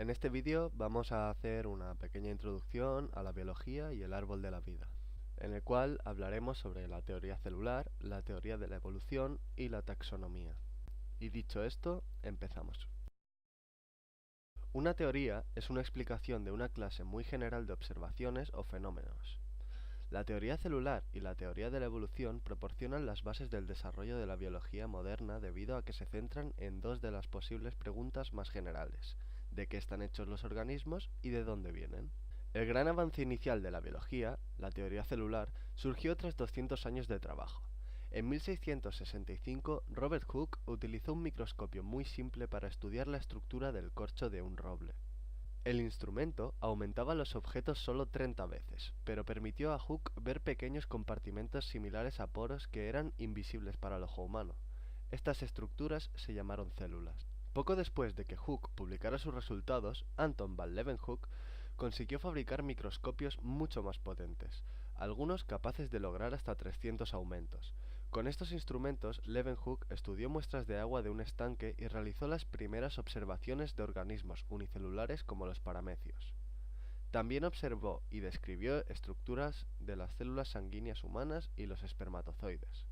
En este vídeo vamos a hacer una pequeña introducción a la biología y el árbol de la vida, en el cual hablaremos sobre la teoría celular, la teoría de la evolución y la taxonomía. Y dicho esto, empezamos. Una teoría es una explicación de una clase muy general de observaciones o fenómenos. La teoría celular y la teoría de la evolución proporcionan las bases del desarrollo de la biología moderna debido a que se centran en dos de las posibles preguntas más generales: ¿de qué están hechos los organismos y de dónde vienen? El gran avance inicial de la biología, la teoría celular, surgió tras 200 años de trabajo. En 1665, Robert Hooke utilizó un microscopio muy simple para estudiar la estructura del corcho de un roble. El instrumento aumentaba los objetos solo 30 veces, pero permitió a Hooke ver pequeños compartimentos similares a poros que eran invisibles para el ojo humano. Estas estructuras se llamaron células. Poco después de que Hooke publicara sus resultados, Anton van Leeuwenhoek consiguió fabricar microscopios mucho más potentes, algunos capaces de lograr hasta 300 aumentos. Con estos instrumentos, Leeuwenhoek estudió muestras de agua de un estanque y realizó las primeras observaciones de organismos unicelulares como los paramecios. También observó y describió estructuras de las células sanguíneas humanas y los espermatozoides.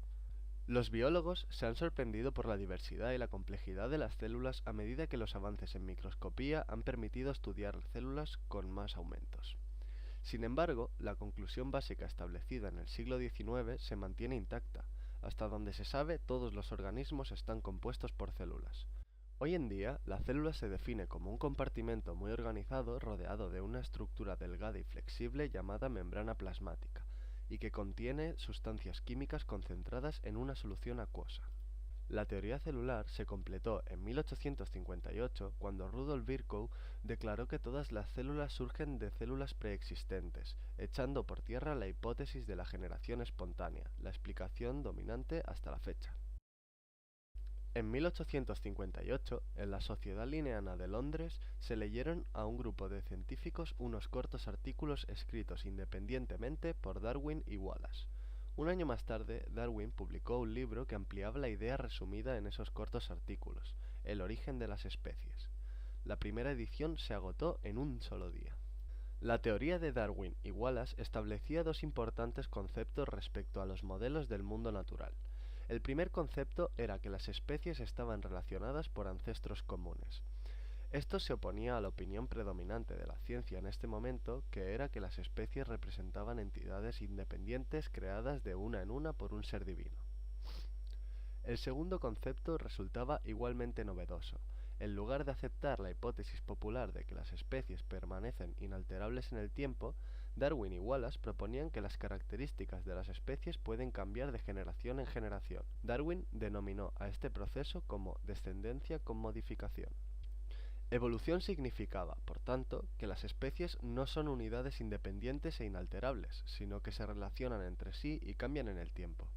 Los biólogos se han sorprendido por la diversidad y la complejidad de las células a medida que los avances en microscopía han permitido estudiar células con más aumentos. Sin embargo, la conclusión básica establecida en el siglo XIX se mantiene intacta. Hasta donde se sabe, todos los organismos están compuestos por células. Hoy en día, la célula se define como un compartimento muy organizado rodeado de una estructura delgada y flexible llamada membrana plasmática, y que contiene sustancias químicas concentradas en una solución acuosa. La teoría celular se completó en 1858 cuando Rudolf Virchow declaró que todas las células surgen de células preexistentes, echando por tierra la hipótesis de la generación espontánea, la explicación dominante hasta la fecha. En 1858, en la Sociedad Linneana de Londres, se leyeron a un grupo de científicos unos cortos artículos escritos independientemente por Darwin y Wallace. Un año más tarde, Darwin publicó un libro que ampliaba la idea resumida en esos cortos artículos: El origen de las especies. La primera edición se agotó en un solo día. La teoría de Darwin y Wallace establecía dos importantes conceptos respecto a los modelos del mundo natural. El primer concepto era que las especies estaban relacionadas por ancestros comunes. Esto se oponía a la opinión predominante de la ciencia en este momento, que era que las especies representaban entidades independientes creadas de una en una por un ser divino. El segundo concepto resultaba igualmente novedoso. En lugar de aceptar la hipótesis popular de que las especies permanecen inalterables en el tiempo, Darwin y Wallace proponían que las características de las especies pueden cambiar de generación en generación. Darwin denominó a este proceso como descendencia con modificación. Evolución significaba, por tanto, que las especies no son unidades independientes e inalterables, sino que se relacionan entre sí y cambian en el tiempo.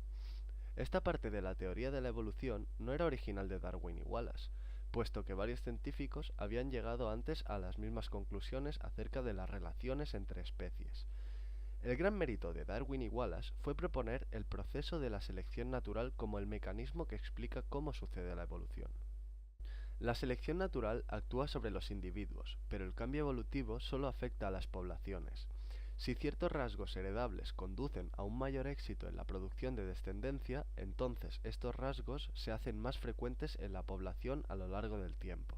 Esta parte de la teoría de la evolución no era original de Darwin y Wallace, puesto que varios científicos habían llegado antes a las mismas conclusiones acerca de las relaciones entre especies. El gran mérito de Darwin y Wallace fue proponer el proceso de la selección natural como el mecanismo que explica cómo sucede la evolución. La selección natural actúa sobre los individuos, pero el cambio evolutivo solo afecta a las poblaciones. Si ciertos rasgos heredables conducen a un mayor éxito en la producción de descendencia, entonces estos rasgos se hacen más frecuentes en la población a lo largo del tiempo.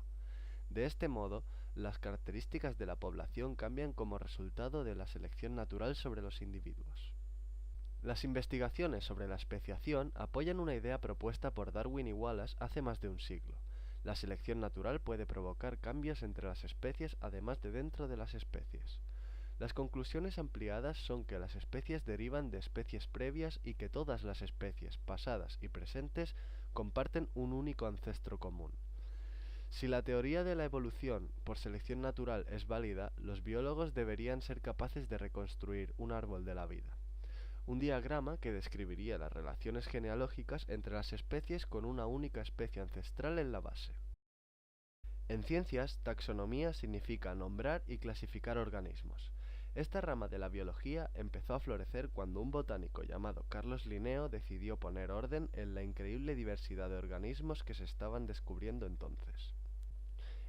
De este modo, las características de la población cambian como resultado de la selección natural sobre los individuos. Las investigaciones sobre la especiación apoyan una idea propuesta por Darwin y Wallace hace más de un siglo. La selección natural puede provocar cambios entre las especies además de dentro de las especies. Las conclusiones ampliadas son que las especies derivan de especies previas y que todas las especies, pasadas y presentes, comparten un único ancestro común. Si la teoría de la evolución por selección natural es válida, los biólogos deberían ser capaces de reconstruir un árbol de la vida. Un diagrama que describiría las relaciones genealógicas entre las especies con una única especie ancestral en la base. En ciencias, taxonomía significa nombrar y clasificar organismos. Esta rama de la biología empezó a florecer cuando un botánico llamado Carlos Linneo decidió poner orden en la increíble diversidad de organismos que se estaban descubriendo entonces.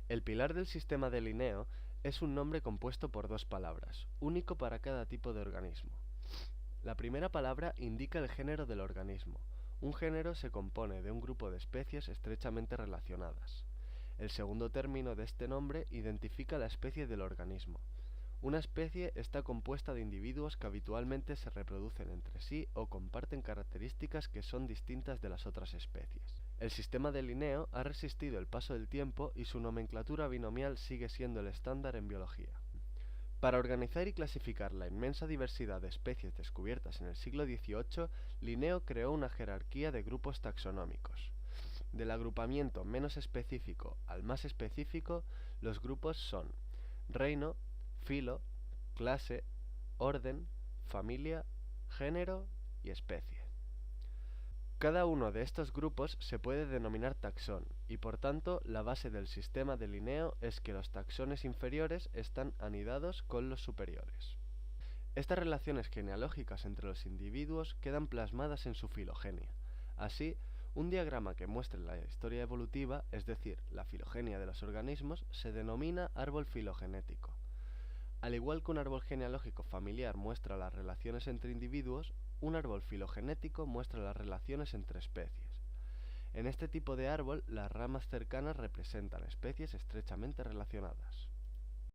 El pilar del sistema de Linneo es un nombre compuesto por dos palabras, único para cada tipo de organismo. La primera palabra indica el género del organismo. Un género se compone de un grupo de especies estrechamente relacionadas. El segundo término de este nombre identifica la especie del organismo. Una especie está compuesta de individuos que habitualmente se reproducen entre sí o comparten características que son distintas de las otras especies. El sistema de Linneo ha resistido el paso del tiempo y su nomenclatura binomial sigue siendo el estándar en biología. Para organizar y clasificar la inmensa diversidad de especies descubiertas en el siglo XVIII, Linneo creó una jerarquía de grupos taxonómicos. Del agrupamiento menos específico al más específico, los grupos son reino, filo, clase, orden, familia, género y especie. Cada uno de estos grupos se puede denominar taxón, y por tanto la base del sistema de Linneo es que los taxones inferiores están anidados con los superiores. Estas relaciones genealógicas entre los individuos quedan plasmadas en su filogenia. Así, un diagrama que muestre la historia evolutiva, es decir, la filogenia de los organismos, se denomina árbol filogenético. Al igual que un árbol genealógico familiar muestra las relaciones entre individuos, un árbol filogenético muestra las relaciones entre especies. En este tipo de árbol, las ramas cercanas representan especies estrechamente relacionadas.